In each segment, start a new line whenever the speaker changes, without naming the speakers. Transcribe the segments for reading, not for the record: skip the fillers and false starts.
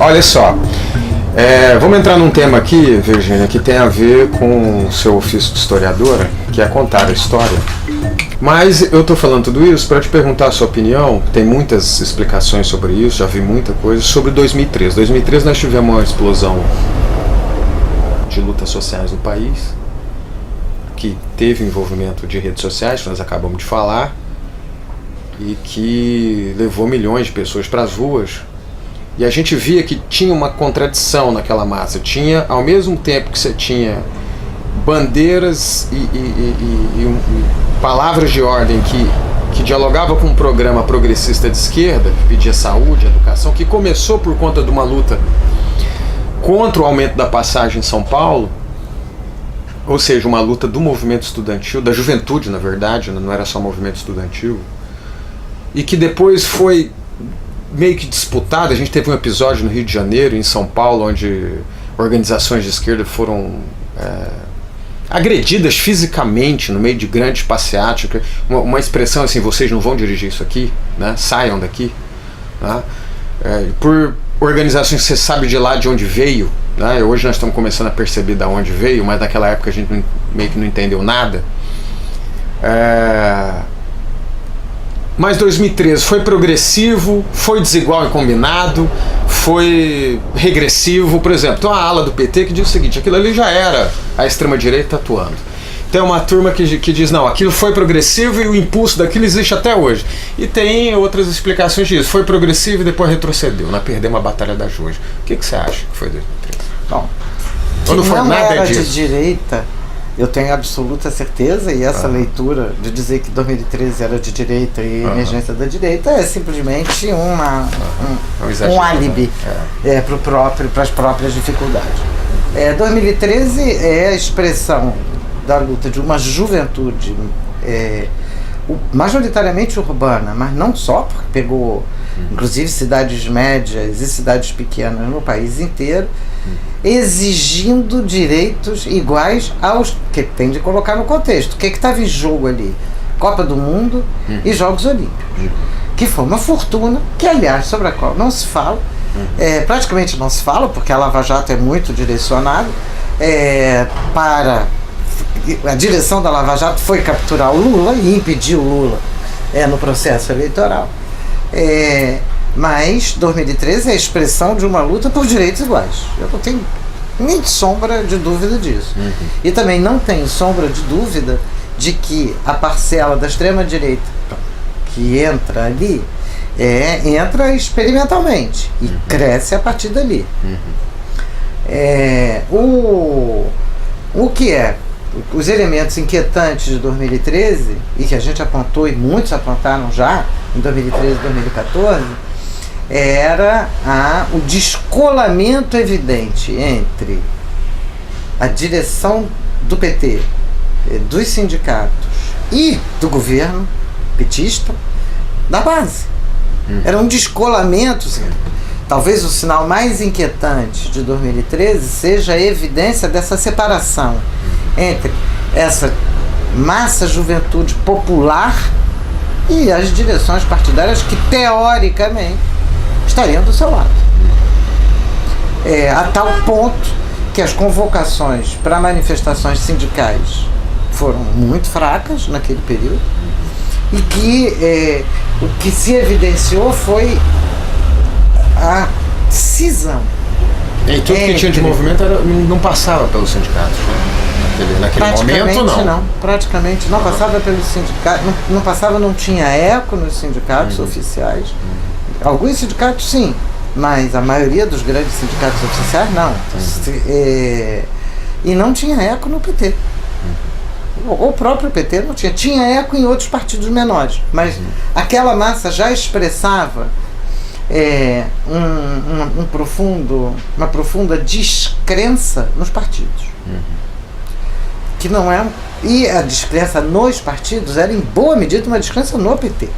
Olha só, vamos entrar num tema aqui, Virgínia, que tem a ver com o seu ofício de historiadora, que é contar a história. Mas eu estou falando tudo isso para te perguntar a sua opinião. Tem muitas explicações sobre isso, já vi muita coisa sobre 2013. 2013 nós tivemos uma explosão de lutas sociais no país, que teve envolvimento de redes sociais, que nós acabamos de falar, e que levou milhões de pessoas para as ruas. E a gente via que tinha uma contradição naquela massa. Tinha, ao mesmo tempo que você tinha bandeiras e palavras de ordem que dialogava com um programa progressista de esquerda, que pedia saúde, educação, que começou por conta de uma luta contra o aumento da passagem em São Paulo, ou seja, uma luta do movimento estudantil, da juventude, na verdade, não era só movimento estudantil, e que depois foi meio que disputada. A gente teve um episódio no Rio de Janeiro, em São Paulo, onde organizações de esquerda foram agredidas fisicamente no meio de grandes passeatas, uma expressão assim: vocês não vão dirigir isso aqui, né? Saiam daqui, né? Por organizações que você sabe de lá de onde veio, né? Hoje nós estamos começando a perceber de onde veio, mas naquela época a gente meio que não entendeu nada. Mas 2013 foi progressivo, foi desigual e combinado, foi regressivo. Por exemplo, tem uma ala do PT que diz o seguinte: aquilo ali já era a extrema-direita atuando. Tem uma turma que diz: não, aquilo foi progressivo e o impulso daquilo existe até hoje. E tem outras explicações disso. Foi progressivo e depois retrocedeu. Nós perdemos a Batalha da Juja. O que você acha que foi 2013?
Bom,
ou não foi
não
nada
era
disso?
De direita, eu tenho absoluta certeza, e essa leitura de dizer que 2013 era de direita e emergência da direita é simplesmente um álibi para as próprias dificuldades. 2013 é a expressão da luta de uma juventude majoritariamente urbana, mas não só, porque pegou inclusive cidades médias e cidades pequenas no país inteiro, exigindo direitos iguais aos que tem de colocar no contexto. O que estava em jogo ali? Copa do Mundo e Jogos Olímpicos, que foi uma fortuna, que aliás sobre a qual não se fala, praticamente não se fala, porque a Lava Jato é muito direcionada para... A direção da Lava Jato foi capturar o Lula e impedir o Lula no processo eleitoral. Mas 2013 é a expressão de uma luta por direitos iguais. Eu não tenho nem sombra de dúvida disso. E também não tenho sombra de dúvida de que a parcela da extrema-direita que entra ali entra experimentalmente e cresce a partir dali. O que os elementos inquietantes de 2013, e que a gente apontou e muitos apontaram já em 2013 e 2014, era o descolamento evidente entre a direção do PT, dos sindicatos e do governo petista da base. Era um descolamento. Talvez o sinal mais inquietante de 2013 seja a evidência dessa separação entre essa massa juventude popular e as direções partidárias que, teoricamente, estariam do seu lado. A tal ponto que as convocações para manifestações sindicais foram muito fracas naquele período, e que o que se evidenciou foi a cisão.
E tudo que tinha de movimento não passava pelos sindicatos, naquele momento não. Praticamente não passava pelos sindicatos, não passava, não tinha eco nos sindicatos oficiais. Alguns sindicatos sim, mas a maioria dos grandes sindicatos oficiais não. E não tinha eco no PT. O próprio PT não tinha eco em outros partidos menores, mas aquela massa já expressava uma profunda descrença nos partidos, que não é, e a descrença nos partidos era em boa medida uma descrença no PT.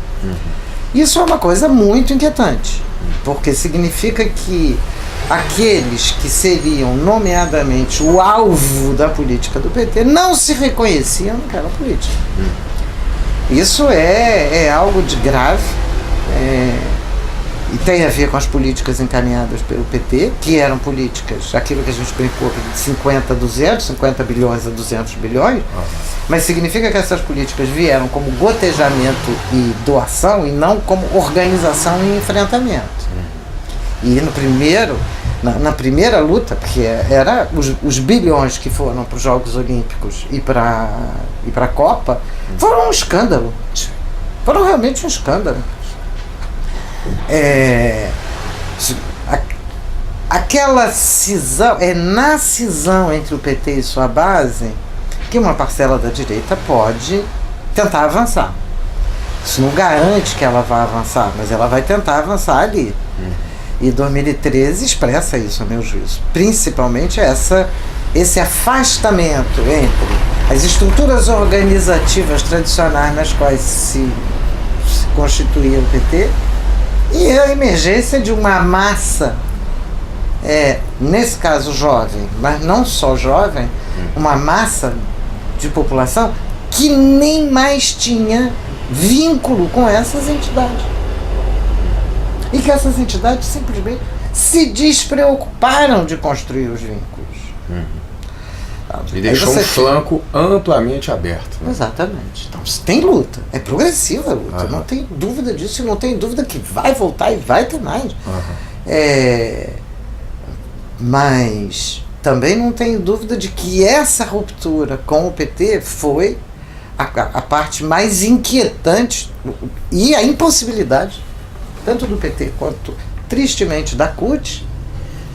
Isso é uma coisa muito inquietante, porque significa que aqueles que seriam nomeadamente o alvo da política do PT não se reconheciam naquela política. Isso é algo de grave,
e tem a ver com as políticas encaminhadas pelo PT, que eram políticas, aquilo que a gente brincou, de 50 a 200, 50 bilhões a 200 bilhões, mas significa que essas políticas vieram como gotejamento e doação e não como organização e enfrentamento. E na primeira luta, porque era os bilhões que foram para os Jogos Olímpicos e para a Copa, foram um escândalo. Foram realmente um escândalo. Aquela cisão, na cisão entre o PT e sua base, que uma parcela da direita pode tentar avançar. Isso não garante que ela vá avançar, mas ela vai tentar avançar ali. E 2013 expressa isso, a meu juízo. Principalmente esse afastamento entre as estruturas organizativas tradicionais nas quais se constituía o PT e a emergência de uma massa, nesse caso jovem, mas não só jovem, uma massa de população que nem mais tinha vínculo com essas entidades. E que essas entidades simplesmente se despreocuparam de construir os vínculos.
E deixou um flanco amplamente aberto. Né?
Exatamente. Então, tem luta. É progressiva a luta. Não tem dúvida disso. E não tem dúvida que vai voltar e vai ter mais. Mas também não tenho dúvida de que essa ruptura com o PT foi a parte mais inquietante e a impossibilidade, tanto do PT quanto, tristemente, da CUT,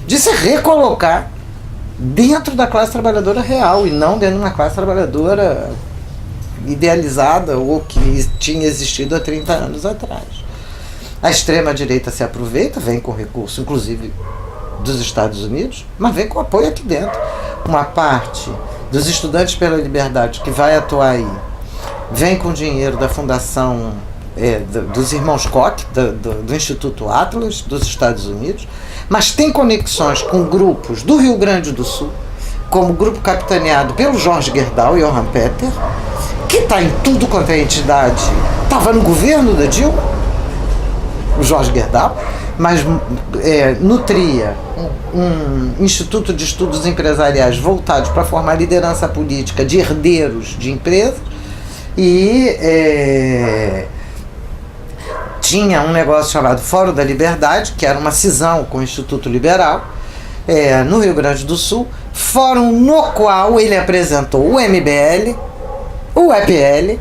de se recolocar dentro da classe trabalhadora real e não dentro de uma classe trabalhadora idealizada ou que tinha existido há 30 anos atrás. A extrema-direita se aproveita, vem com recurso, inclusive dos Estados Unidos, mas vem com apoio aqui dentro. Uma parte dos Estudantes pela Liberdade que vai atuar aí vem com dinheiro da fundação dos irmãos Koch, do Instituto Atlas dos Estados Unidos, mas tem conexões com grupos do Rio Grande do Sul, como o grupo capitaneado pelo Jorge Gerdau e Johann Peter, que está em tudo quanto é entidade, estava no governo da Dilma, o Jorge Gerdau, mas nutria um instituto de estudos empresariais voltados para formar liderança política de herdeiros de empresas e tinha um negócio chamado Fórum da Liberdade, que era uma cisão com o Instituto Liberal, no Rio Grande do Sul, fórum no qual ele apresentou o MBL, o EPL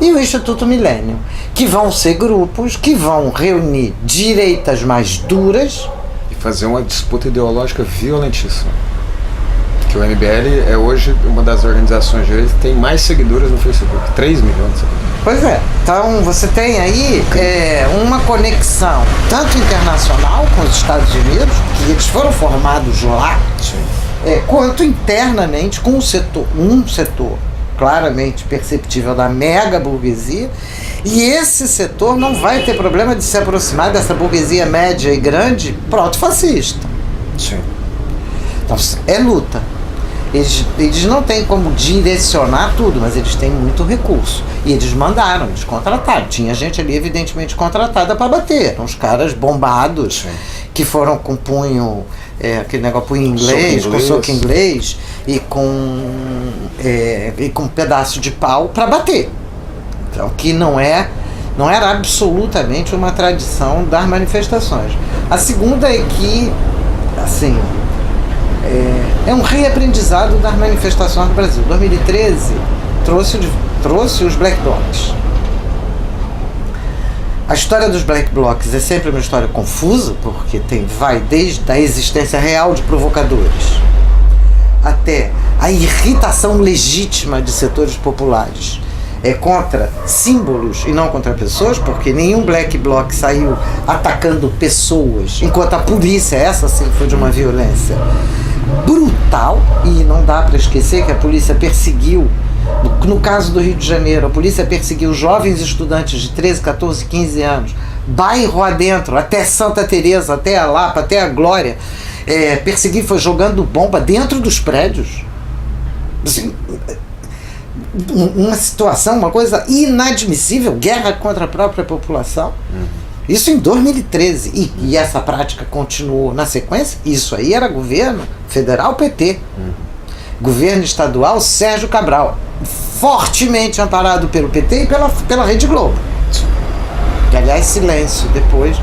e o Instituto Milênio, que vão ser grupos que vão reunir direitas mais duras
e fazer uma disputa ideológica violentíssima. Que o MBL é hoje uma das organizações de hoje que tem mais seguidores no Facebook, 3 milhões de seguidores.
Pois é, então você tem aí uma conexão tanto internacional com os Estados Unidos, que eles foram formados lá, quanto internamente com um setor claramente perceptível da mega burguesia, e esse setor não vai ter problema de se aproximar dessa burguesia média e grande proto-fascista.
Sim.
Então é luta. Eles não têm como direcionar tudo, mas eles têm muito recurso. E eles mandaram, eles contrataram. Tinha gente ali, evidentemente, contratada para bater. Uns caras bombados, que foram com punho, aquele negócio punho inglês, com soco inglês, e com um pedaço de pau para bater. Então, que não era absolutamente uma tradição das manifestações. A segunda é que, assim, é um reaprendizado das manifestações no Brasil. 2013 trouxe os Black Blocs. A história dos Black Blocs é sempre uma história confusa, porque vai desde a existência real de provocadores até a irritação legítima de setores populares contra símbolos e não contra pessoas, porque nenhum Black Bloc saiu atacando pessoas, enquanto a polícia, essa sim foi de uma violência brutal, e não dá para esquecer que a polícia perseguiu, no caso do Rio de Janeiro, a polícia perseguiu jovens estudantes de 13, 14, 15 anos, bairro adentro, até Santa Teresa, até a Lapa, até a Glória, perseguir foi jogando bomba dentro dos prédios. Assim, uma situação, uma coisa inadmissível, guerra contra a própria população. Isso em 2013. E essa prática continuou na sequência. Isso aí era governo federal PT. Governo estadual Sérgio Cabral. Fortemente amparado pelo PT e pela Rede Globo. Que, aliás, silêncio depois.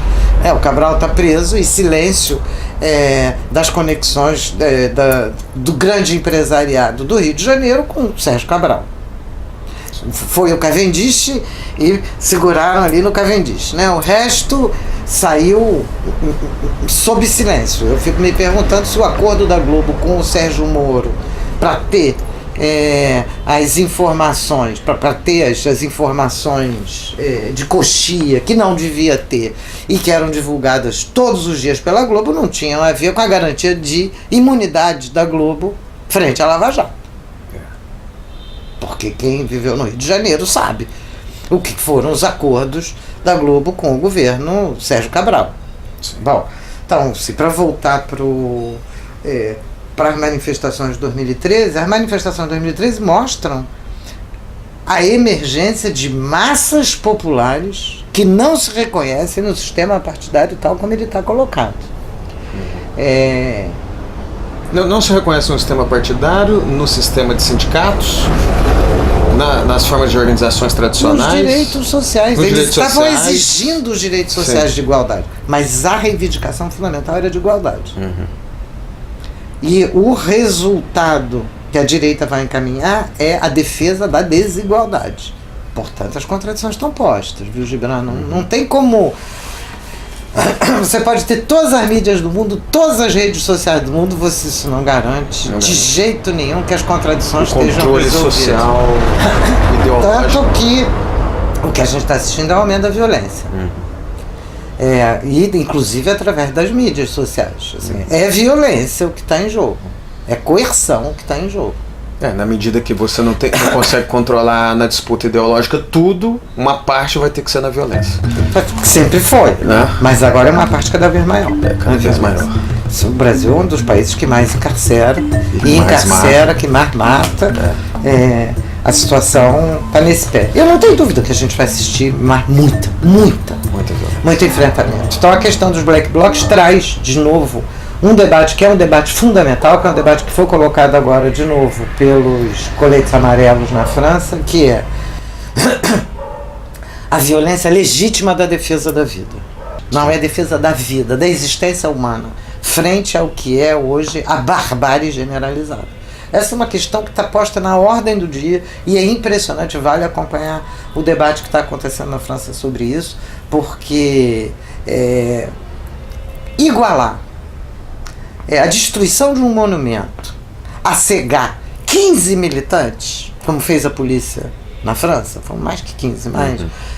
O Cabral está preso e silêncio das conexões do grande empresariado do Rio de Janeiro com o Sérgio Cabral. Foi o Cavendish e seguraram ali no Cavendish, né? O resto saiu sob silêncio. Eu fico me perguntando se o acordo da Globo com o Sérgio Moro para ter as informações, para ter as informações de coxia que não devia ter e que eram divulgadas todos os dias pela Globo, não tinham a ver com a garantia de imunidade da Globo frente à Lava Jato. Porque quem viveu no Rio de Janeiro sabe o que foram os acordos da Globo com o governo Sérgio Cabral. Bom, então, se para voltar para as manifestações de 2013, as manifestações de 2013 mostram a emergência de massas populares que não se reconhecem no sistema partidário tal como ele está colocado.
Não se reconhece no sistema partidário, no sistema de sindicatos, nas formas de organizações tradicionais.
Nos direitos sociais. Eles estavam exigindo os direitos sociais de igualdade, mas a reivindicação fundamental era de igualdade. E o resultado que a direita vai encaminhar é a defesa da desigualdade. Portanto, as contradições estão postas, viu, Gibran? Não tem como... Você pode ter todas as mídias do mundo, todas as redes sociais do mundo, isso não garante de jeito nenhum que as contradições estejam resolvidas. Controle social, ideológico. Tanto que o que a gente está assistindo é o aumento da violência. E inclusive através das mídias sociais. Assim, é violência o que está em jogo. É coerção o que está em jogo.
Na medida que você não consegue controlar na disputa ideológica tudo, uma parte vai ter que ser na violência.
Sempre foi, né? Mas agora é uma parte cada vez maior.
Cada vez maior.
O Brasil é um dos países que mais encarcera, e encarcera, que mais mata. A situação está nesse pé. Eu não tenho dúvida que a gente vai assistir muito enfrentamento. Então a questão dos black blocs traz de novo um debate que é um debate fundamental, que é um debate que foi colocado agora de novo pelos coletes amarelos na França, que é a violência legítima da defesa da vida. Não é a defesa da vida, da existência humana, frente ao que é hoje a barbárie generalizada. Essa é uma questão que está posta na ordem do dia e é impressionante, vale acompanhar o debate que está acontecendo na França sobre isso, porque igualar a destruição de um monumento a cegar 15 militantes, como fez a polícia na França, foram mais que 15,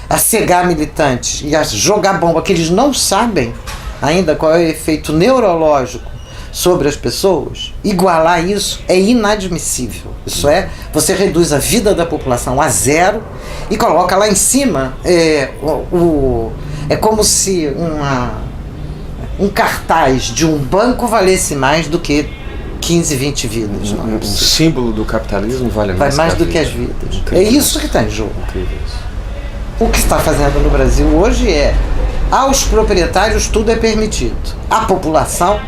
a cegar militantes e a jogar bomba, que eles não sabem ainda qual é o efeito neurológico sobre as pessoas, igualar isso é inadmissível. Isso você reduz a vida da população a zero e coloca lá em cima, é como se um cartaz de um banco valesse mais do que 15, 20 vidas.
Um símbolo do capitalismo vale
mais do que as vidas.
Incrível.
É isso que está em jogo.
Incrível.
O que está fazendo no Brasil hoje aos proprietários tudo é permitido. A população,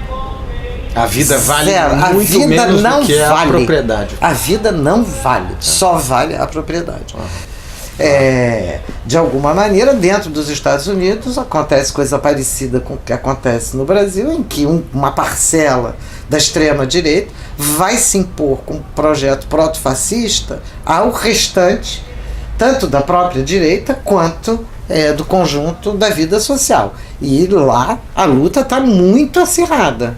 a vida vale
zero.
Muito menos do que a propriedade.
A vida não vale, só vale a propriedade. De alguma maneira, dentro dos Estados Unidos acontece coisa parecida com o que acontece no Brasil, em que uma parcela da extrema-direita vai se impor com um projeto proto-fascista ao restante, tanto da própria direita quanto do conjunto da vida social. E lá a luta está muito acirrada.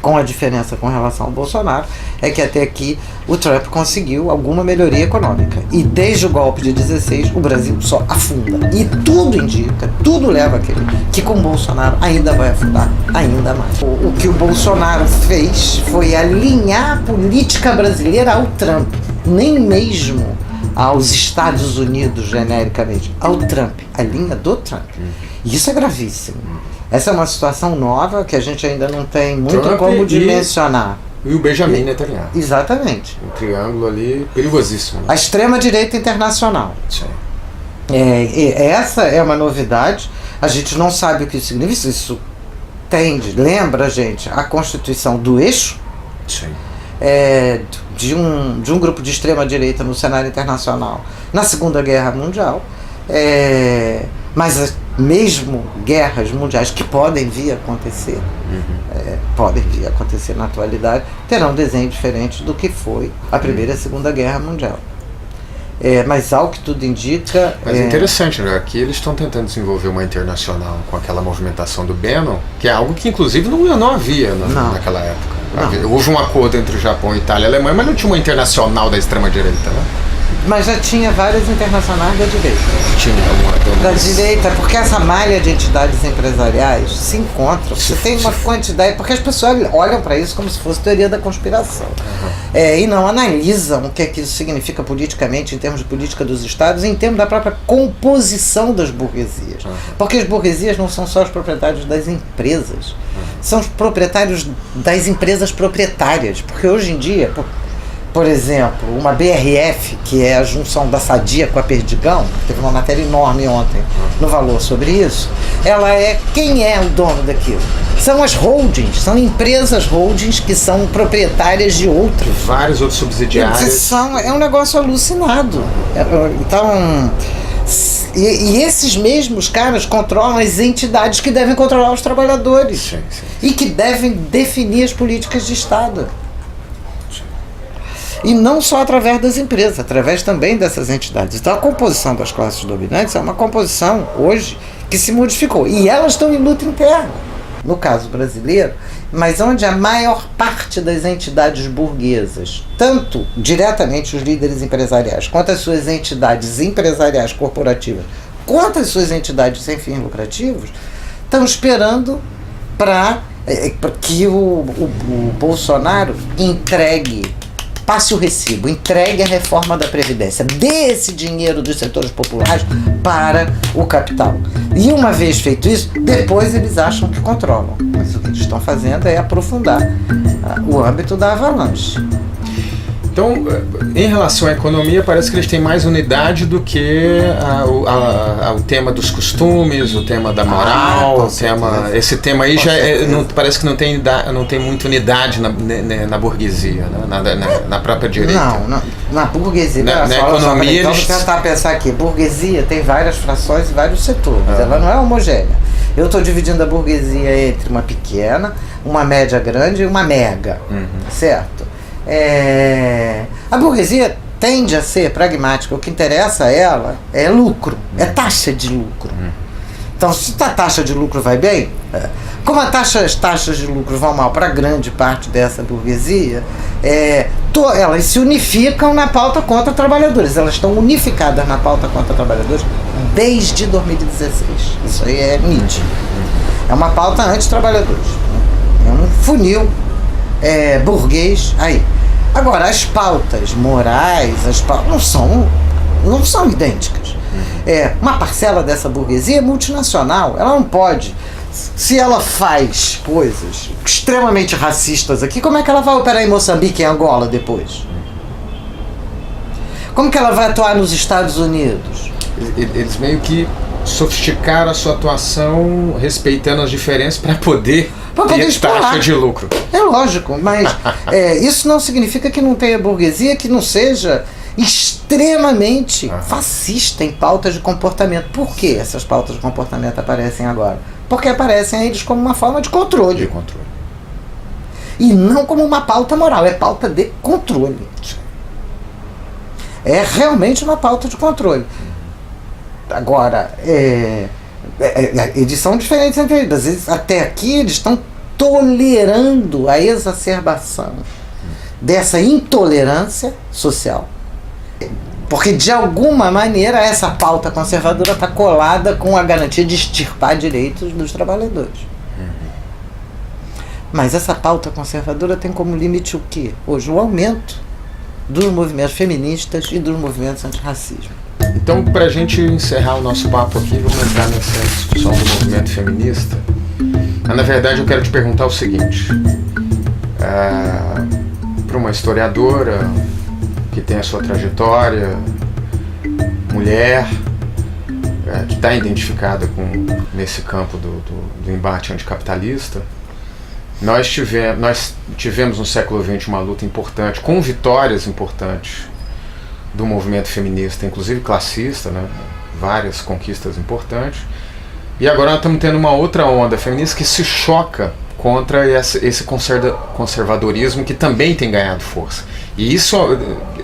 Com a diferença com relação ao Bolsonaro, é que até aqui o Trump conseguiu alguma melhoria econômica. E desde o golpe de 16, o Brasil só afunda. E tudo indica, tudo leva a crer que com o Bolsonaro ainda vai afundar, ainda mais. O que o Bolsonaro fez foi alinhar a política brasileira ao Trump, nem mesmo aos Estados Unidos, genericamente, ao Trump, a linha do Trump. E isso é gravíssimo. Essa é uma situação nova que a gente ainda não tem muito
Trump
como dimensionar.
E o Benjamin Netanyahu.
Exatamente.
Um triângulo ali perigosíssimo.
A extrema-direita internacional.
Sim.
Essa é uma novidade. A gente não sabe o que isso significa. Isso lembra, gente, a constituição do eixo.
Sim.
De um grupo de extrema-direita no cenário internacional na Segunda Guerra Mundial, mas mesmo guerras mundiais que podem vir a acontecer, na atualidade, terão um desenho diferente do que foi a Primeira e a Segunda Guerra Mundial. Mas ao que tudo indica...
Mas é interessante, né? Aqui eles estão tentando desenvolver uma internacional com aquela movimentação do Bannon, que é algo que inclusive não havia naquela época. Houve um acordo entre o Japão, Itália e Alemanha, mas não tinha uma internacional da extrema-direita, né?
Mas já tinha várias internacionais da direita.
Tinha uma
da direita, porque essa malha de entidades empresariais se encontra. Você tem uma quantidade, porque as pessoas olham para isso como se fosse teoria da conspiração. E não analisam o que é que isso significa politicamente, em termos de política dos estados, em termos da própria composição das burguesias. Porque as burguesias não são só os proprietários das empresas, são os proprietários das empresas proprietárias. Porque hoje em dia, por exemplo, uma BRF, que é a junção da Sadia com a Perdigão, teve uma matéria enorme ontem no Valor sobre isso, quem é o dono daquilo? São as holdings, são empresas holdings que são proprietárias de outros.
Vários outros subsidiários.
É um negócio alucinado. Então... E esses mesmos caras controlam as entidades que devem controlar os trabalhadores.
Sim.
E que devem definir as políticas de Estado. E não só através das empresas, através também dessas entidades. Então a composição das classes dominantes é uma composição hoje que se modificou. E elas estão em luta interna, no caso brasileiro, mas onde a maior parte das entidades burguesas, tanto diretamente os líderes empresariais, quanto as suas entidades empresariais corporativas, quanto as suas entidades sem fins lucrativos, estão esperando para que o Bolsonaro passe o recibo, entregue a reforma da Previdência, dê esse dinheiro dos setores populares para o capital. E uma vez feito isso, depois eles acham que controlam. Mas o que eles estão fazendo é aprofundar o âmbito da avalanche.
Então, em relação à economia, parece que eles têm mais unidade do que o tema dos costumes, o tema da moral, esse tema aí parece que não tem muita unidade na burguesia, né? na própria direita.
Não, na burguesia.
Na economia
vamos tentar pensar aqui, burguesia tem várias frações e vários setores, ela não é homogênea. Eu estou dividindo a burguesia entre uma pequena, uma média grande e uma mega, certo? A burguesia tende a ser pragmática. O que interessa a ela é lucro, é taxa de lucro. Então, se a taxa de lucro vai bem, como as taxas de lucro vão mal para grande parte dessa burguesia, elas se unificam na pauta contra trabalhadores. Elas estão unificadas na pauta contra trabalhadores desde 2016. Isso aí é nítido. É uma pauta anti-trabalhadores. É um funil burguês aí. Agora, as pautas morais, não são idênticas. Uma parcela dessa burguesia é multinacional. Ela não pode. Se ela faz coisas extremamente racistas aqui, como é que ela vai operar em Moçambique e Angola depois? Como que ela vai atuar nos Estados Unidos?
Eles meio que sofisticaram a sua atuação respeitando as diferenças para poder ter taxa de lucro.
É lógico, mas isso não significa que não tenha burguesia que não seja extremamente fascista em pautas de comportamento. Por que essas pautas de comportamento aparecem agora? Porque aparecem a eles como uma forma de controle. E não como uma pauta moral, é pauta de controle. É realmente uma pauta de controle. Agora, eles são diferentes entre eles. Às vezes, até aqui, eles estão tolerando a exacerbação dessa intolerância social. Porque, de alguma maneira, essa pauta conservadora está colada com a garantia de extirpar direitos dos trabalhadores. Mas essa pauta conservadora tem como limite o quê? Hoje, o aumento dos movimentos feministas e dos movimentos antirracismo.
Então, para a gente encerrar o nosso papo aqui, vamos entrar nessa discussão do movimento feminista. Na verdade, eu quero te perguntar o seguinte. Para uma historiadora que tem a sua trajetória, mulher, que está identificada nesse campo do embate anticapitalista. Nós tivemos no século XX uma luta importante, com vitórias importantes do movimento feminista, inclusive classista, né? Várias conquistas importantes. E agora nós estamos tendo uma outra onda feminista que se choca contra esse conservadorismo que também tem ganhado força. E isso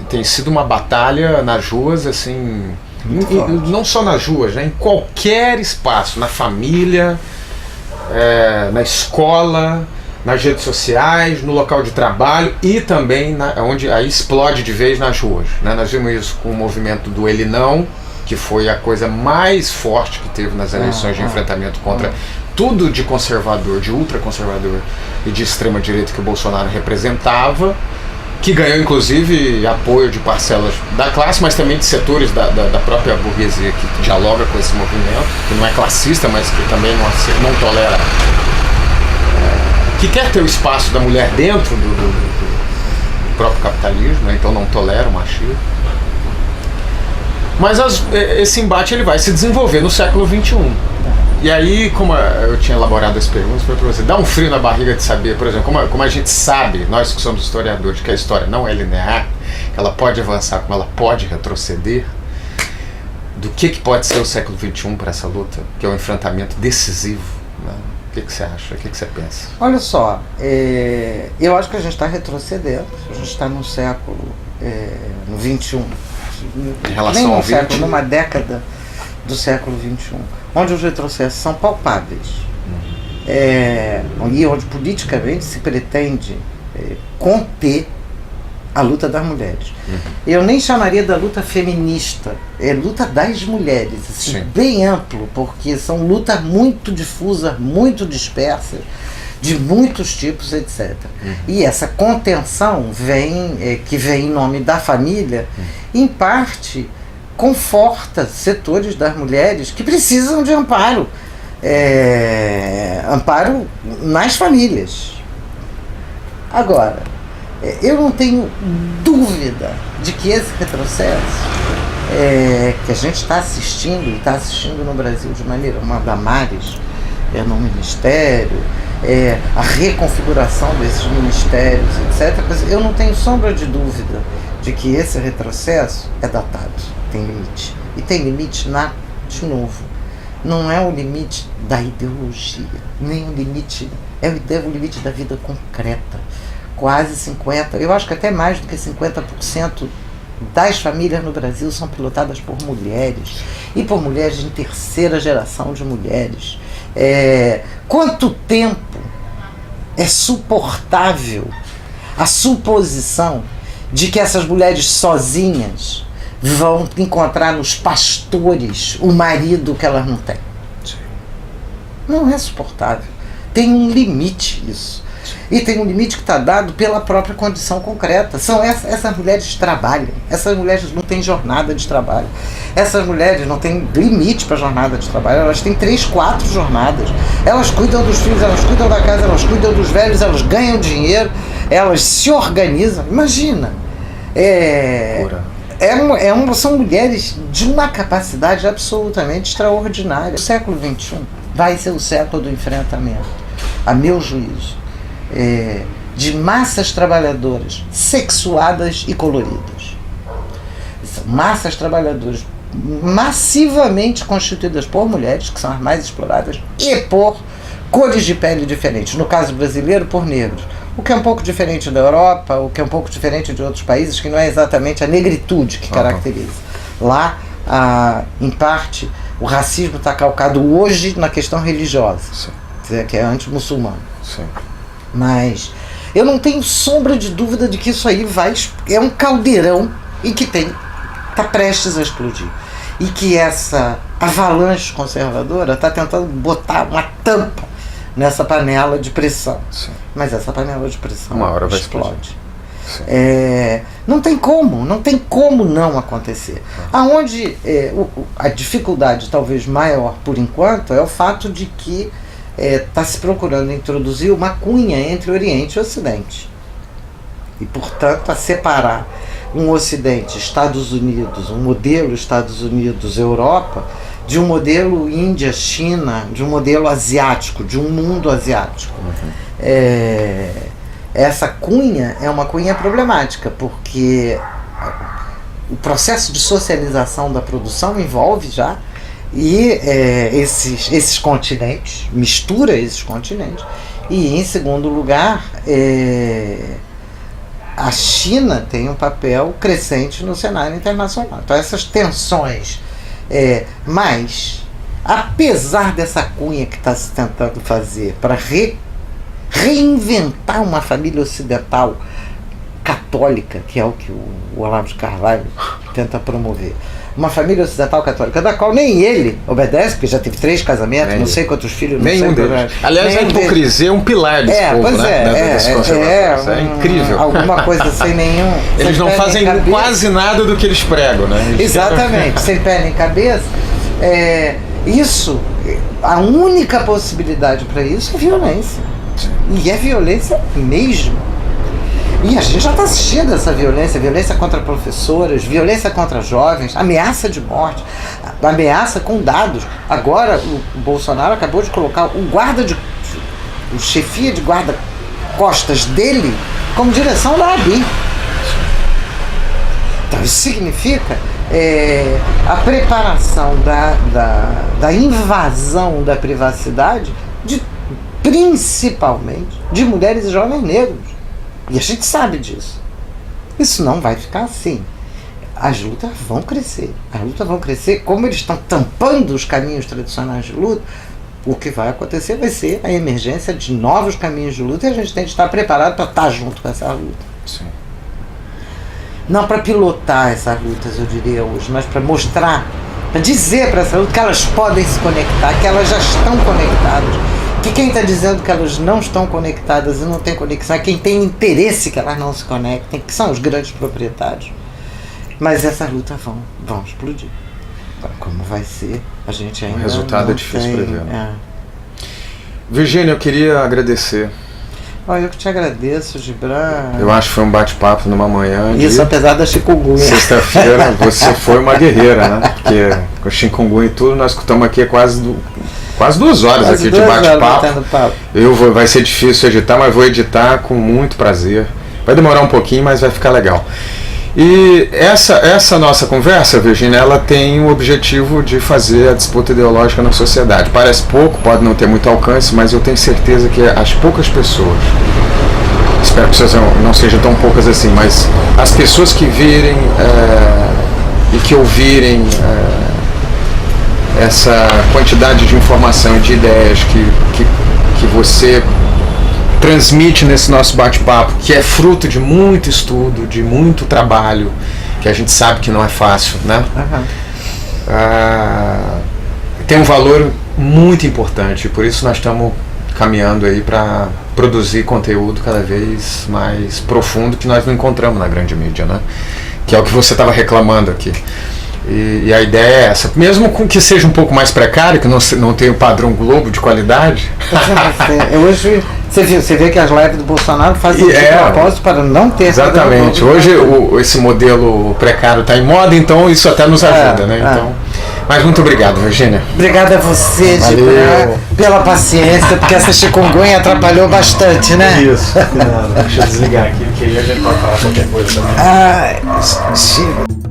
tem sido uma batalha nas ruas, assim, não só nas ruas, né? Em qualquer espaço, na família, na escola, nas redes sociais, no local de trabalho e também onde aí explode de vez nas ruas, né? Nós vimos isso com o movimento do Ele Não, que foi a coisa mais forte que teve nas eleições de enfrentamento contra tudo de conservador, de ultraconservador e de extrema direita que o Bolsonaro representava, que ganhou inclusive apoio de parcelas da classe, mas também de setores da própria burguesia que dialoga com esse movimento, que não é classista, mas que também não tolera, que quer ter o espaço da mulher dentro do próprio capitalismo, né? Então não tolera o machismo. Mas esse embate ele vai se desenvolver no século XXI. E aí, como eu tinha elaborado as perguntas, foi para você, dá um frio na barriga de saber, por exemplo, como a gente sabe, nós que somos historiadores, que a história não é linear, que ela pode avançar, como ela pode retroceder, do que pode ser o século XXI para essa luta, que é um enfrentamento decisivo, né? O que você acha? O que você pensa?
Olha só, eu acho que a gente está retrocedendo, a gente está no século, no XXI,
em relação ao
século, numa década do século XXI, onde os retrocessos são palpáveis, e onde politicamente se pretende conter a luta das mulheres. Eu nem chamaria da luta feminista, é luta das mulheres, assim, bem amplo, porque são lutas muito difusas, muito dispersas, de muitos tipos, etc. E essa contenção que vem em nome da família, em parte conforta setores das mulheres que precisam de amparo, amparo nas famílias. Agora, eu não tenho dúvida de que esse retrocesso que a gente está assistindo, e está assistindo no Brasil de maneira, uma Damares no Ministério, a reconfiguração desses ministérios, etc. Eu não tenho sombra de dúvida de que esse retrocesso é datado, tem limite. E tem limite de novo, não é o limite da ideologia, nem o limite, é o limite da vida concreta. Quase 50%, eu acho que até mais do que 50% das famílias no Brasil são pilotadas por mulheres, e por mulheres em terceira geração de mulheres. Quanto tempo é suportável a suposição de que essas mulheres sozinhas vão encontrar nos pastores o marido que elas não têm? Não é suportável. Tem um limite isso. E tem um limite que está dado pela própria condição concreta. Essas mulheres trabalham, essas mulheres não têm jornada de trabalho, essas mulheres não têm limite para jornada de trabalho, elas têm 3, 4 jornadas, elas cuidam dos filhos, elas cuidam da casa, elas cuidam dos velhos, elas ganham dinheiro, elas se organizam. Imagina, são mulheres de uma capacidade absolutamente extraordinária. O século XXI vai ser o século do enfrentamento, a meu juízo, de massas trabalhadoras sexuadas e coloridas. São massas trabalhadoras massivamente constituídas por mulheres, que são as mais exploradas, e por cores de pele diferentes. No caso brasileiro, por negros. O que é um pouco diferente da Europa, o que é um pouco diferente de outros países, que não é exatamente a negritude que caracteriza. Lá, em parte, o racismo está calcado hoje na questão religiosa, que é anti-muçulmano. Mas eu não tenho sombra de dúvida de que isso aí é um caldeirão e que está prestes a explodir. E que essa avalanche conservadora está tentando botar uma tampa nessa panela de pressão. Mas essa panela de pressão
uma hora vai
explode. Não tem como não acontecer. Aonde a dificuldade talvez maior por enquanto é o fato de que está se procurando introduzir uma cunha entre Oriente e Ocidente. E, portanto, a separar um Ocidente, Estados Unidos, um modelo Estados Unidos-Europa, de um modelo Índia-China, de um modelo asiático, de um mundo asiático. Essa cunha é uma cunha problemática, porque o processo de socialização da produção envolve já esses continentes, mistura esses continentes, e em segundo lugar, a China tem um papel crescente no cenário internacional. Então essas tensões, mas apesar dessa cunha que está se tentando fazer para reinventar uma família ocidental católica, que é o que o Olavo de Carvalho tenta promover, uma família ocidental católica, da qual nem ele obedece, porque já teve 3 casamentos, não sei quantos filhos,
nenhum deles. Aliás, a hipocrisia é um pilar desse povo,
pois
né? É incrível.
Alguma coisa sem nenhum...
Eles não fazem quase nada do que eles pregam, né?
Exatamente, sem pé nem cabeça. Isso, a única possibilidade para isso é violência. E é violência mesmo. E a gente já está assistindo essa violência, violência contra professoras, violência contra jovens, ameaça de morte, ameaça com dados. Agora o Bolsonaro acabou de colocar o chefia de guarda-costas dele como direção da ABIN. Então isso significa a preparação da invasão da privacidade principalmente de mulheres e jovens negros. E a gente sabe disso. Isso não vai ficar assim. As lutas vão crescer. As lutas vão crescer. Como eles estão tampando os caminhos tradicionais de luta, o que vai acontecer vai ser a emergência de novos caminhos de luta, e a gente tem que estar preparado para estar junto com essa luta.
Sim.
Não para pilotar essas lutas, eu diria hoje, mas para mostrar, para dizer para essa luta que elas podem se conectar, que elas já estão conectadas. Que quem está dizendo que elas não estão conectadas e não tem conexão é quem tem interesse que elas não se conectem, que são os grandes proprietários. Mas essas lutas vão explodir. Como vai ser, a gente ainda
o resultado
não
é difícil
tem,
prever. Né? Virgínia, eu queria agradecer.
Eu que te agradeço, Gibran.
Eu acho que foi um bate-papo numa manhã.
Isso apesar da chikungunya.
Sexta-feira você foi uma guerreira, né? Porque com chikungunya e tudo, nós escutamos aqui quase 2 horas aqui de bate-papo. Vai ser difícil editar, mas vou editar com muito prazer. Vai demorar um pouquinho, mas vai ficar legal. E essa nossa conversa, Virgínia, ela tem o objetivo de fazer a disputa ideológica na sociedade. Parece pouco, pode não ter muito alcance, mas eu tenho certeza que as poucas pessoas, espero que não sejam tão poucas assim, mas as pessoas que virem e que ouvirem essa quantidade de informação e de ideias que você transmite nesse nosso bate-papo, que é fruto de muito estudo, de muito trabalho, que a gente sabe que não é fácil, né? Tem um valor muito importante, por isso nós estamos caminhando aí para produzir conteúdo cada vez mais profundo que nós não encontramos na grande mídia, né? Que é o que você estava reclamando aqui. E a ideia é essa, mesmo com que seja um pouco mais precário, que não tenha o padrão Globo de qualidade.
Hoje você vê que as lives do Bolsonaro fazem de propósito para não ter.
Exatamente. Hoje esse modelo precário está em moda, então isso até nos ajuda, né? Então, mas muito obrigado, Virgínia.
Obrigada a você, Gibran, pela paciência, porque essa chikungunya atrapalhou bastante, né?
Isso. Deixa eu desligar aqui, porque aí a gente pode falar qualquer coisa também.
Chega.